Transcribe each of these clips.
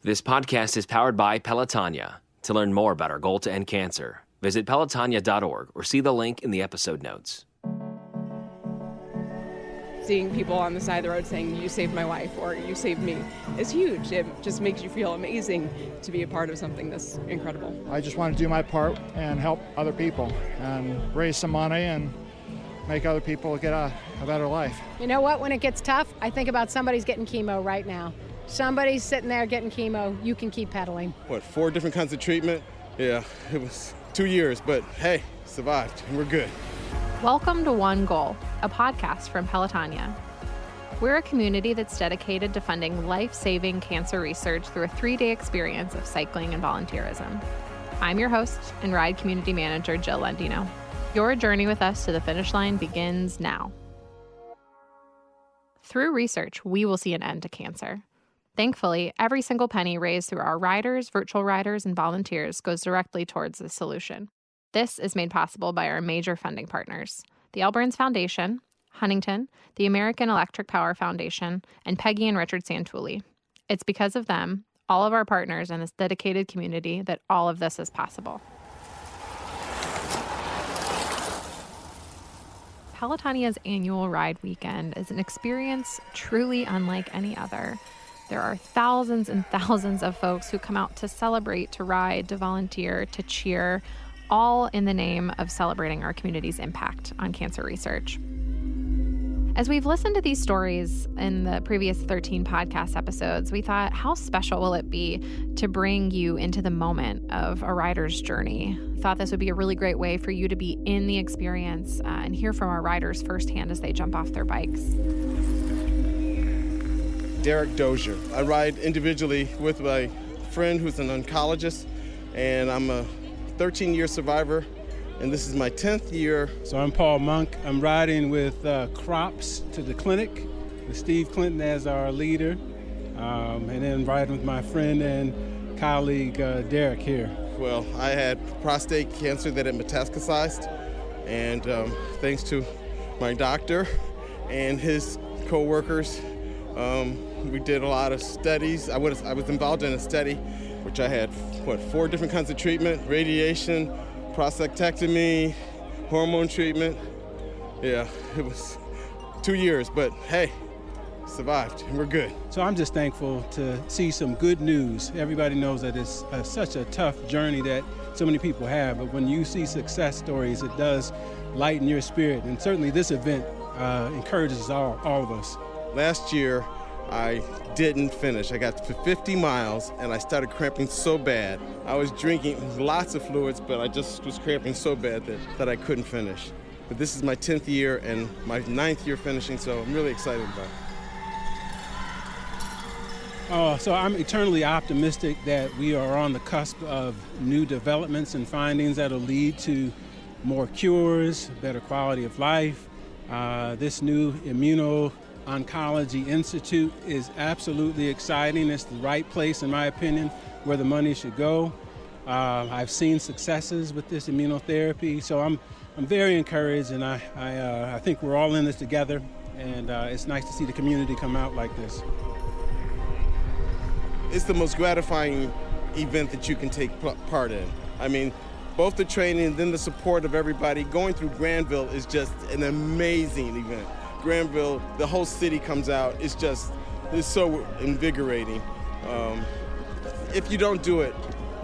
This podcast is powered by Pelotonia. To learn more about our goal to end cancer, visit Pelotonia.org or see the link in the episode notes. Seeing people on the side of the road saying, "You saved my wife," or "You saved me," is huge. It just makes you feel amazing to be a part of something that's incredible. I just want to do my part and help other people and raise some money and make other people get a better life. You know what? When it gets tough, I think about somebody's getting chemo right now. Somebody's sitting there getting chemo. You can keep pedaling. 4 different kinds of treatment? Yeah, it was 2 years, but hey, survived, and we're good. Welcome to One Goal, a podcast from Pelotonia. We're a community that's dedicated to funding life-saving cancer research through a 3-day experience of cycling and volunteerism. I'm your host and ride community manager, Jill Lendino. Your journey with us to the finish line begins now. Through research, we will see an end to cancer. Thankfully, every single penny raised through our riders, virtual riders, and volunteers goes directly towards the solution. This is made possible by our major funding partners, the L. Burns Foundation, Huntington, the American Electric Power Foundation, and Peggy and Richard Santulli. It's because of them, all of our partners in this dedicated community, that all of this is possible. Pelotonia's annual ride weekend is an experience truly unlike any other. There are thousands and thousands of folks who come out to celebrate, to ride, to volunteer, to cheer, all in the name of celebrating our community's impact on cancer research. As we've listened to these stories in the previous 13 podcast episodes, we thought, how special will it be to bring you into the moment of a rider's journey? Thought this would be a really great way for you to be in the experience and hear from our riders firsthand as they jump off their bikes. Derek Dozier. I ride individually with my friend who's an oncologist, and I'm a 13-year survivor, and this is my 10th year. So I'm Paul Monk. I'm riding with Crops to the Clinic with Steve Clinton as our leader, and then riding with my friend and colleague Derek here. Well, I had prostate cancer that had metastasized, and thanks to my doctor and his co-workers, we did a lot of studies. I was involved in a study which I had, 4 different kinds of treatment: radiation, prostatectomy, hormone treatment. Yeah, it was 2 years, but hey, survived, and we're good. So I'm just thankful to see some good news. Everybody knows that it's such a tough journey that so many people have, but when you see success stories, it does lighten your spirit, and certainly this event encourages all of us. Last year, I didn't finish. I got to 50 miles, and I started cramping so bad. I was drinking lots of fluids, but I just was cramping so bad that I couldn't finish. But this is my 10th year and my 9th year finishing, so I'm really excited about it. So I'm eternally optimistic that we are on the cusp of new developments and findings that will lead to more cures, better quality of life. This new Immuno-Oncology Institute is absolutely exciting. It's the right place, in my opinion, where the money should go. I've seen successes with this immunotherapy, so I'm very encouraged, and I think we're all in this together, and it's nice to see the community come out like this. It's the most gratifying event that you can take part in. I mean, both the training and then the support of everybody. Going through Granville is just an amazing event. Granville, the whole city comes out. It's so invigorating. If you don't do it,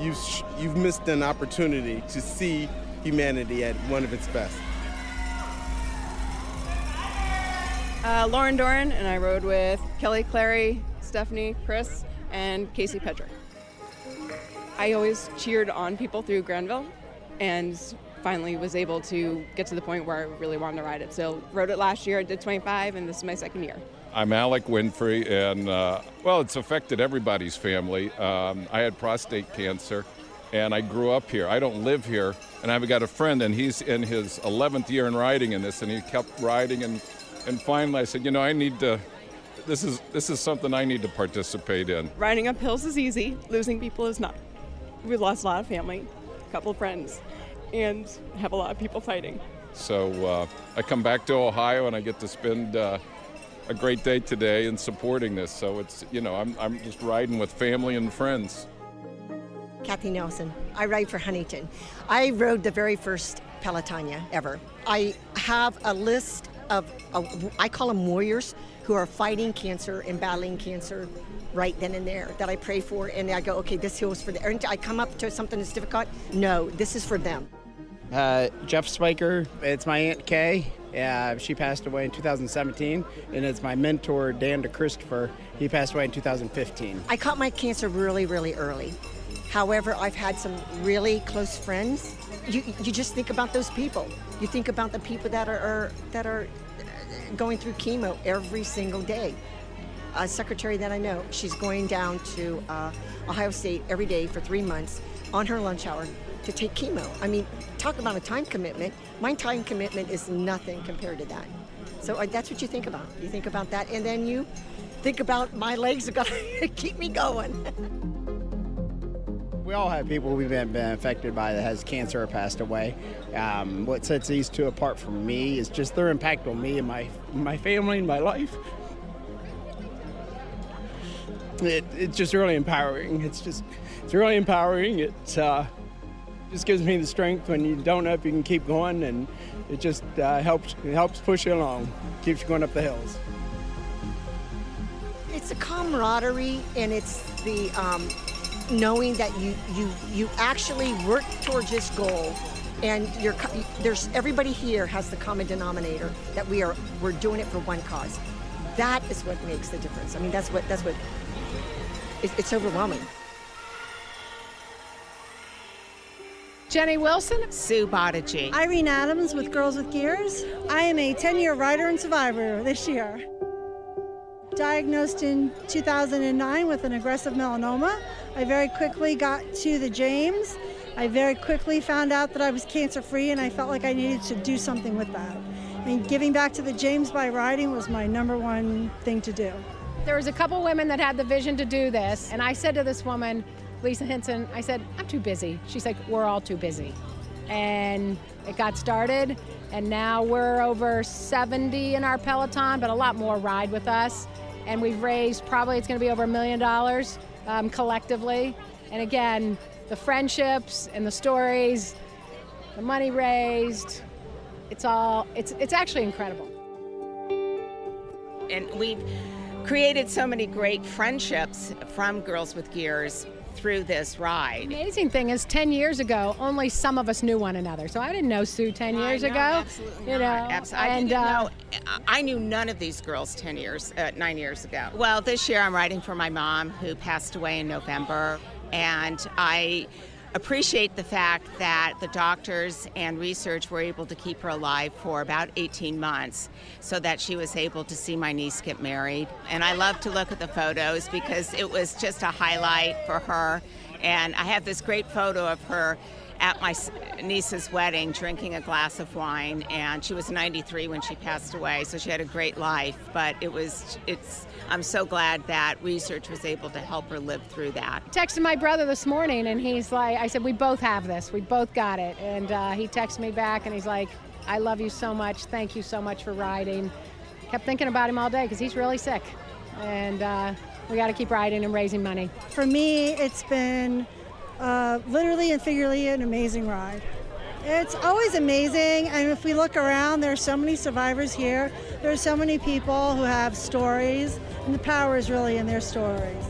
you've missed an opportunity to see humanity at one of its best. Lauren Doran, and I rode with Kelly, Clary, Stephanie, Chris, and Casey Pedrick. I always cheered on people through Granville, and finally was able to get to the point where I really wanted to ride it. So rode it last year, I did 25, and this is my 2nd year. I'm Alec Winfrey, and it's affected everybody's family. I had prostate cancer, and I grew up here. I don't live here, and I've got a friend, and he's in his 11th year in riding in this, and he kept riding, and finally I said, I need to, this is something I need to participate in. Riding up hills is easy, losing people is not. We lost a lot of family, a couple of friends, and have a lot of people fighting. So I come back to Ohio, and I get to spend a great day today and supporting this. So it's, I'm just riding with family and friends. Kathy Nelson. I ride for Huntington. I rode the very first Pelotonia ever. I have a list of, I call them warriors, who are fighting cancer and battling cancer right then and there, that I pray for, and I go, okay, this heals for them. And I come up to something that's difficult. No, this is for them. Jeff Spiker. It's my Aunt Kay. She passed away in 2017, and it's my mentor, Dan DeChristopher. He passed away in 2015. I caught my cancer really, really early. However, I've had some really close friends. You just think about those people. You think about the people that are going through chemo every single day. A secretary that I know, she's going down to Ohio State every day for 3 months on her lunch hour to take chemo. I mean, talk about a time commitment. My time commitment is nothing compared to that. So that's what you think about. You think about that, and then you think about my legs have got to keep me going. We all have people we've been affected by that has cancer or passed away. What sets these two apart from me is just their impact on me and my family and my life. It's just really empowering. It's really empowering. It just gives me the strength when you don't know if you can keep going, and it just helps push you along, keeps you going up the hills. It's a camaraderie, and it's the knowing that you actually work towards this goal, and there's everybody here has the common denominator that we're doing it for one cause. That is what makes the difference. I mean, that's what it's overwhelming. Jenny Wilson. Sue Bodigy. Irene Adams with Girls with Gears. I am a 10-year rider and survivor this year. Diagnosed in 2009 with an aggressive melanoma. I very quickly got to the James. I very quickly found out that I was cancer-free, and I felt like I needed to do something with that. I mean, giving back to the James by riding was my number one thing to do. There was a couple women that had the vision to do this, and I said to this woman, Lisa Hinson, I said, I'm too busy. She's like, we're all too busy. And it got started, and now we're over 70 in our Peloton, but a lot more ride with us. And we've raised probably, it's gonna be over $1 million collectively. And again, the friendships and the stories, the money raised, it's actually incredible. And we've created so many great friendships from Girls with Gears through this ride. The amazing thing is 10 years ago, only some of us knew one another. So I didn't know Sue 10 years ago. Absolutely not. Absolutely. I didn't know. I knew none of these girls 9 years ago. Well, this year I'm riding for my mom, who passed away in November. And I appreciate the fact that the doctors and research were able to keep her alive for about 18 months so that she was able to see my niece get married. And I love to look at the photos because it was just a highlight for her. And I have this great photo of her at my niece's wedding drinking a glass of wine, and she was 93 when she passed away, so she had a great life. But I'm so glad that research was able to help her live through that. I texted my brother this morning, and he's like, I said, we both have this, we both got it. And he texted me back, and he's like, I love you so much, thank you so much for riding. Kept thinking about him all day because he's really sick, and we got to keep riding and raising money. For me, it's been literally and figuratively an amazing ride. It's always amazing, and if we look around, there are so many survivors here. There are so many people who have stories, and the power is really in their stories.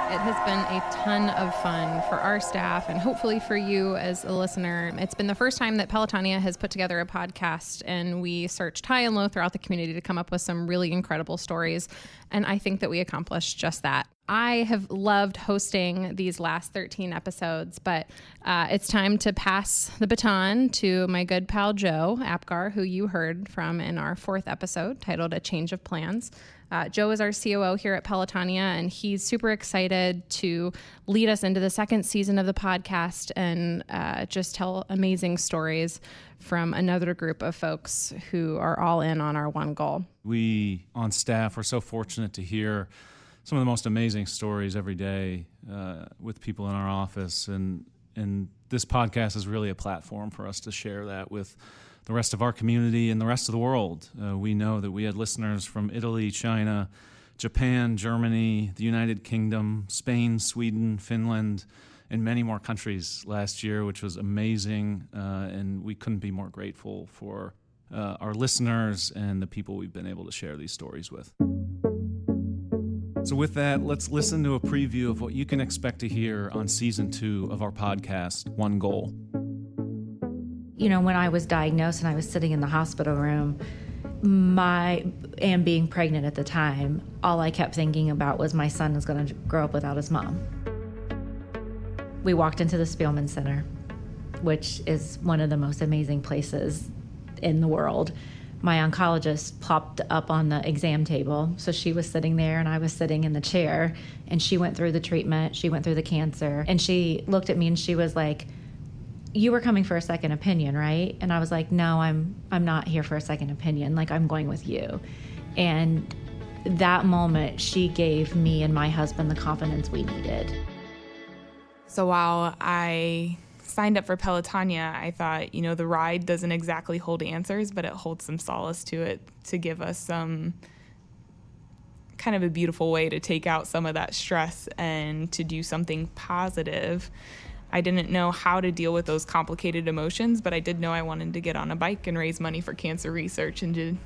It has been a ton of fun for our staff and hopefully for you as a listener. It's been the first time that Pelotonia has put together a podcast, and we searched high and low throughout the community to come up with some really incredible stories. And I think that we accomplished just that. I have loved hosting these last 13 episodes, but it's time to pass the baton to my good pal Joe Apgar, who you heard from in our 4th episode titled A Change of Plans. Joe is our COO here at Pelotonia, and he's super excited to lead us into the 2nd season of the podcast and just tell amazing stories from another group of folks who are all in on our one goal. We on staff are so fortunate to hear some of the most amazing stories every day with people in our office, and And this podcast is really a platform for us to share that with the rest of our community and the rest of the world. We know that we had listeners from Italy, China, Japan, Germany, the United Kingdom, Spain, Sweden, Finland, and many more countries last year, which was amazing. And we couldn't be more grateful for our listeners and the people we've been able to share these stories with. So with that, let's listen to a preview of what you can expect to hear on Season 2 of our podcast, One Goal. You know, when I was diagnosed and I was sitting in the hospital room, and being pregnant at the time, all I kept thinking about was my son is going to grow up without his mom. We walked into the Spielman Center, which is one of the most amazing places in the world. My oncologist plopped up on the exam table, so she was sitting there and I was sitting in the chair, and she went through the treatment, she went through the cancer, and she looked at me and she was like, "You were coming for a second opinion, right?" And I was like, "No, I'm not here for a second opinion. Like, I'm going with you." And that moment, she gave me and my husband the confidence we needed. So while I signed up for Pelotonia, I thought, you know, the ride doesn't exactly hold answers, but it holds some solace to it to give us some kind of a beautiful way to take out some of that stress and to do something positive. I didn't know how to deal with those complicated emotions, but I did know I wanted to get on a bike and raise money for cancer research and to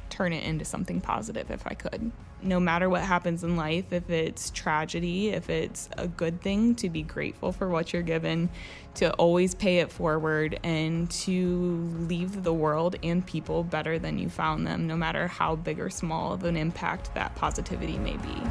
turn it into something positive if I could. No matter what happens in life, if it's tragedy, if it's a good thing, to be grateful for what you're given, to always pay it forward, and to leave the world and people better than you found them, no matter how big or small of an impact that positivity may be.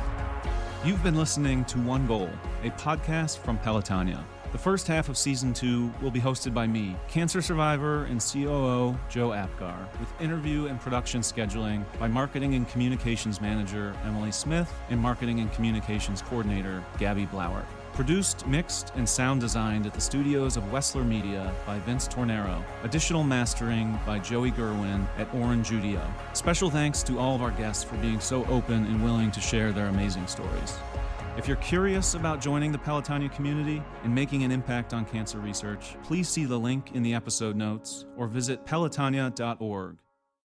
You've been listening to One Goal, a podcast from Pelotonia. The first half of Season 2 will be hosted by me, cancer survivor and COO Joe Apgar, with interview and production scheduling by Marketing and Communications Manager Emily Smith and Marketing and Communications Coordinator Gabby Blauer. Produced, mixed, and sound designed at the studios of Wessler Media by Vince Tornero. Additional mastering by Joey Gerwin at Orange Judio. Special thanks to all of our guests for being so open and willing to share their amazing stories. If you're curious about joining the Pelotonia community and making an impact on cancer research, please see the link in the episode notes or visit pelotonia.org.